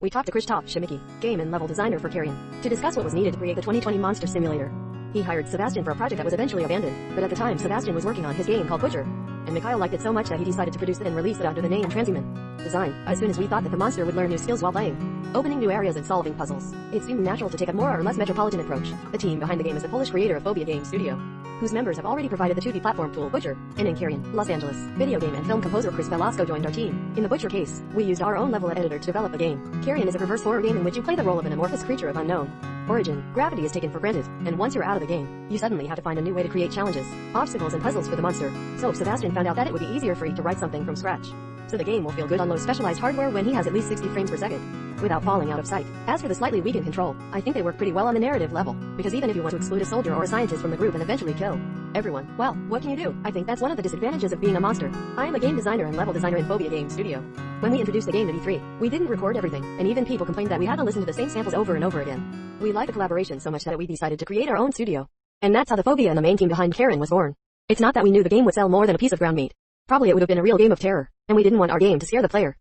We talked to Krzysztof Chomicki, game and level designer for Carrion, to discuss what was needed to create the 2020 Monster Simulator. He hired Sebastian for a project that was eventually abandoned, but at the time Sebastian was working on his game called Butcher, and Mikhail liked it so much that he decided to produce it and release it under the name Transhuman Design, as soon as we thought that the monster would learn new skills while playing, opening new areas and solving puzzles. It seemed natural to take a more or less metropolitan approach. The team behind the game is the Polish creator of Phobia Game Studio, whose members have already provided the 2D platform tool Butcher, and in Carrion, Los Angeles, video game and film composer Chris Velasco joined our team. In the Butcher case, we used our own level editor to develop the game. Carrion is a reverse horror game in which you play the role of an amorphous creature of unknown origin. Gravity is taken for granted, and once you're out of the game, you suddenly have to find a new way to create challenges, obstacles and puzzles for the monster. So Sebastian found out that it would be easier for him to write something from scratch, so the game will feel good on low specialized hardware when he has at least 60 frames per second, without falling out of sight. As for the slightly weakened control, I think they work pretty well on the narrative level, because even if you want to exclude a soldier or a scientist from the group and eventually kill everyone, well, what can you do? I think that's one of the disadvantages of being a monster. I am a game designer and level designer in Phobia Game Studio. When we introduced the game to E3, we didn't record everything, and even people complained that we had to listen to the same samples over and over again. We liked the collaboration so much that we decided to create our own studio. And that's how the Phobia and the main team behind Carrion was born. It's not that we knew the game would sell more than a piece of ground meat. Probably it would have been a real game of terror, and we didn't want our game to scare the player.